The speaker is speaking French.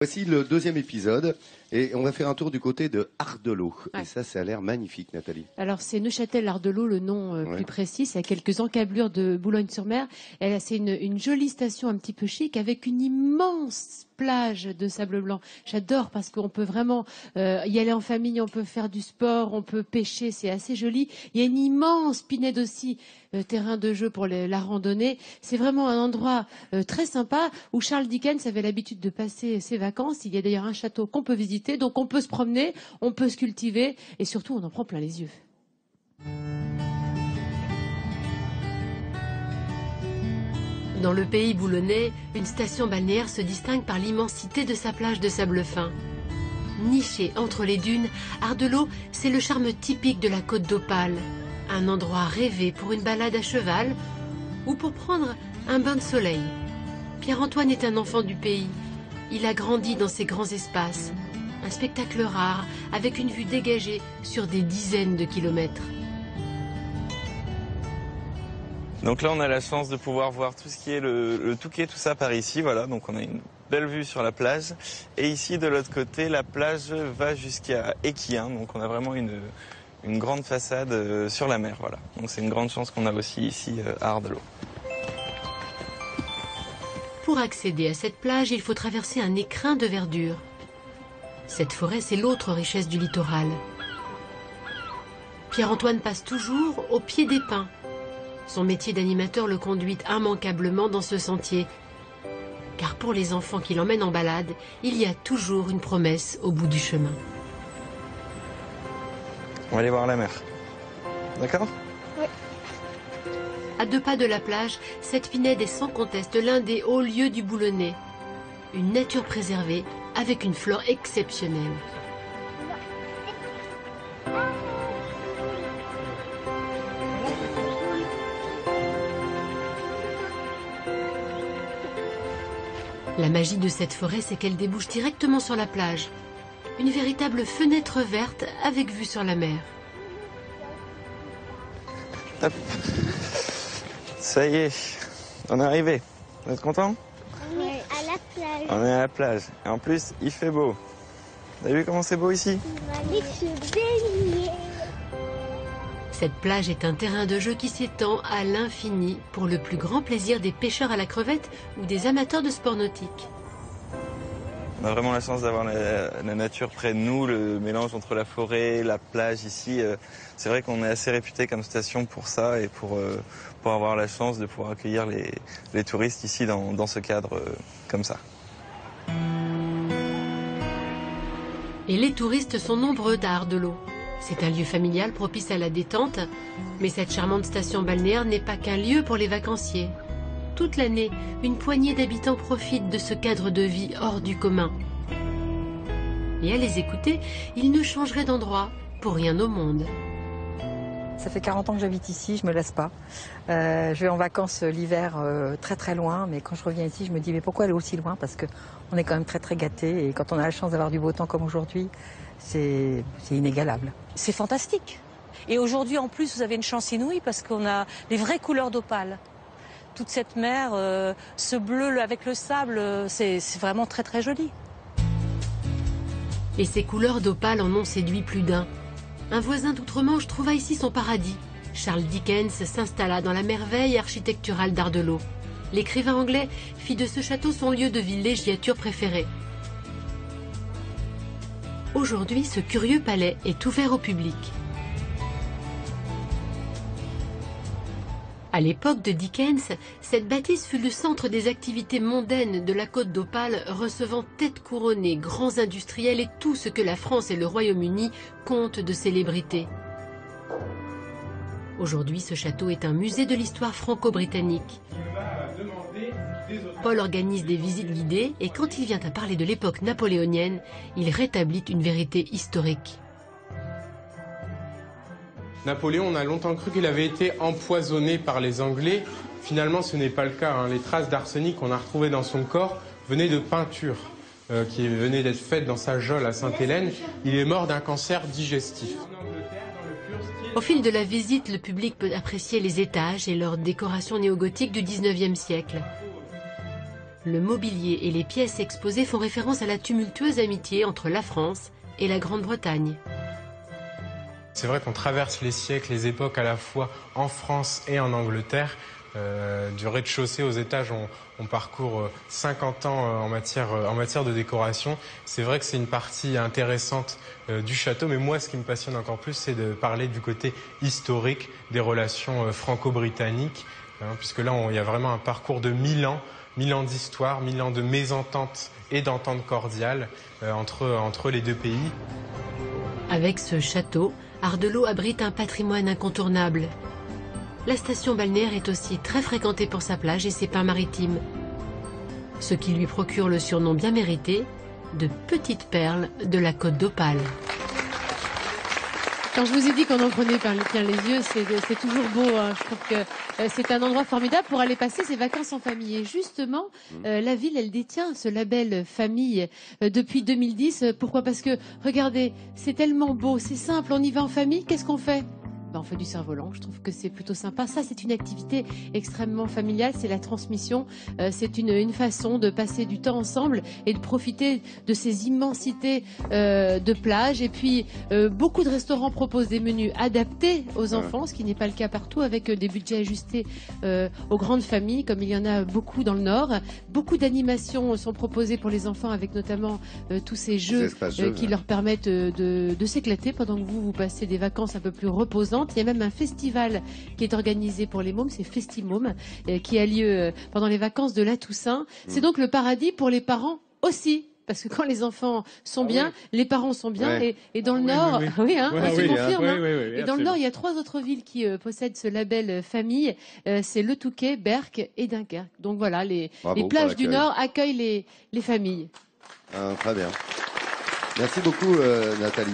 Voici le deuxième épisode et on va faire un tour du côté de Ardelot. Ouais. Et ça a l'air magnifique, Nathalie. Alors c'est Neuchâtel-Ardelot, le nom plus précis. C'est à quelques encablures de Boulogne-sur-Mer. C'est une jolie station un petit peu chic avec une immense plage de sable blanc. J'adore parce qu'on peut vraiment y aller en famille, on peut faire du sport, on peut pêcher, c'est assez joli. Il y a une immense pinède aussi, terrain de jeu pour la randonnée. C'est vraiment un endroit très sympa où Charles Dickens avait l'habitude de passer ses vacances. Il y a d'ailleurs un château qu'on peut visiter, donc on peut se promener, on peut se cultiver et surtout on en prend plein les yeux. Dans le pays boulonnais, une station balnéaire se distingue par l'immensité de sa plage de sable fin. Nichée entre les dunes, Ardelot, c'est le charme typique de la côte d'Opale. Un endroit rêvé pour une balade à cheval ou pour prendre un bain de soleil. Pierre-Antoine est un enfant du pays. Il a grandi dans ces grands espaces. Un spectacle rare, avec une vue dégagée sur des dizaines de kilomètres. Donc là, on a la chance de pouvoir voir tout ce qui est le Touquet, tout ça par ici. Voilà, donc on a une belle vue sur la plage. Et ici, de l'autre côté, la plage va jusqu'à Équien. Donc on a vraiment une grande façade sur la mer. Voilà. Donc c'est une grande chance qu'on a aussi ici à Ardelot. Pour accéder à cette plage, il faut traverser un écrin de verdure. Cette forêt, c'est l'autre richesse du littoral. Pierre-Antoine passe toujours au pied des pins. Son métier d'animateur le conduit immanquablement dans ce sentier. Car pour les enfants qui l'emmènent en balade, il y a toujours une promesse au bout du chemin. On va aller voir la mer. D'accord ? Oui. À 2 pas de la plage, cette pinède est sans conteste l'un des hauts lieux du Boulonnais. Une nature préservée avec une flore exceptionnelle. La magie de cette forêt, c'est qu'elle débouche directement sur la plage. Une véritable fenêtre verte avec vue sur la mer. Hop. Ça y est, on est arrivé. Vous êtes content ? On est à la plage. On est à la plage. Et en plus, il fait beau. Vous avez vu comment c'est beau ici ? On va aller se baigner. Cette plage est un terrain de jeu qui s'étend à l'infini pour le plus grand plaisir des pêcheurs à la crevette ou des amateurs de sport nautique. On a vraiment la chance d'avoir la nature près de nous, le mélange entre la forêt, la plage ici. C'est vrai qu'on est assez réputé comme station pour ça et pour avoir la chance de pouvoir accueillir les touristes ici dans ce cadre comme ça. Et les touristes sont nombreux à Ardelot. C'est un lieu familial propice à la détente, mais cette charmante station balnéaire n'est pas qu'un lieu pour les vacanciers. Toute l'année, une poignée d'habitants profitent de ce cadre de vie hors du commun. Et à les écouter, ils ne changeraient d'endroit pour rien au monde. Ça fait 40 ans que j'habite ici, je me lasse pas. Je vais en vacances l'hiver très très loin, mais quand je reviens ici, je me dis mais pourquoi aller aussi loin ? Parce qu'on est quand même très très gâtés et quand on a la chance d'avoir du beau temps comme aujourd'hui, c'est inégalable. C'est fantastique. Et aujourd'hui, en plus, vous avez une chance inouïe parce qu'on a les vraies couleurs d'Opale. Toute cette mer, ce bleu avec le sable, c'est vraiment très très joli. Et ces couleurs d'Opale en ont séduit plus d'un. Un voisin d'outre-Manche trouva ici son paradis. Charles Dickens s'installa dans la merveille architecturale d'Ardelot. L'écrivain anglais fit de ce château son lieu de villégiature préféré. Aujourd'hui, ce curieux palais est ouvert au public. À l'époque de Dickens, cette bâtisse fut le centre des activités mondaines de la côte d'Opale, recevant têtes couronnées, grands industriels et tout ce que la France et le Royaume-Uni comptent de célébrités. Aujourd'hui, ce château est un musée de l'histoire franco-britannique. Paul organise des visites guidées et quand il vient à parler de l'époque napoléonienne, il rétablit une vérité historique. Napoléon, on a longtemps cru qu'il avait été empoisonné par les Anglais. Finalement, ce n'est pas le cas, hein. Les traces d'arsenic qu'on a retrouvées dans son corps venaient de peintures qui venaient d'être faites dans sa geôle à Sainte-Hélène. Il est mort d'un cancer digestif. Au fil de la visite, le public peut apprécier les étages et leurs décorations néo-gothiques du 19e siècle. Le mobilier et les pièces exposées font référence à la tumultueuse amitié entre la France et la Grande-Bretagne. C'est vrai qu'on traverse les siècles, les époques à la fois en France et en Angleterre. Du rez-de-chaussée aux étages, on parcourt 50 ans en matière de décoration. C'est vrai que c'est une partie intéressante du château, mais moi ce qui me passionne encore plus, c'est de parler du côté historique des relations franco-britanniques, puisque là il y a vraiment un parcours de 1000 ans d'histoire, 1000 ans de mésentente et d'entente cordiale entre les deux pays. Avec ce château, Ardelot abrite un patrimoine incontournable. La station balnéaire est aussi très fréquentée pour sa plage et ses pins maritimes, ce qui lui procure le surnom bien mérité de petite perle de la Côte d'Opale. Quand je vous ai dit qu'on en prenait plein les yeux, c'est toujours beau. Hein. Je trouve que c'est un endroit formidable pour aller passer ses vacances en famille. Et justement, la ville, elle détient ce label famille depuis 2010. Pourquoi? Parce que, regardez, c'est tellement beau, c'est simple, on y va en famille, qu'est-ce qu'on fait? On fait du cerf-volant, je trouve que c'est plutôt sympa. Ça, c'est une activité extrêmement familiale, c'est la transmission. C'est une façon de passer du temps ensemble et de profiter de ces immensités de plage. Et puis, beaucoup de restaurants proposent des menus adaptés aux enfants, ce qui n'est pas le cas partout, avec des budgets ajustés aux grandes familles, comme il y en a beaucoup dans le Nord. Beaucoup d'animations sont proposées pour les enfants, avec notamment tous ces jeux qui leur permettent de s'éclater pendant que vous passez des vacances un peu plus reposantes. Il y a même un festival qui est organisé pour les mômes, c'est Festimôme, qui a lieu pendant les vacances de la Toussaint. C'est donc le paradis pour les parents aussi. Parce que quand les enfants sont bien, les parents sont bien. Et dans le Nord, on se confirme. Et dans le Nord, il y a 3 autres villes qui possèdent ce label famille. C'est Le Touquet, Berck et Dunkerque. Donc voilà, les plages du Nord accueillent les familles. Très bien. Merci beaucoup, Nathalie.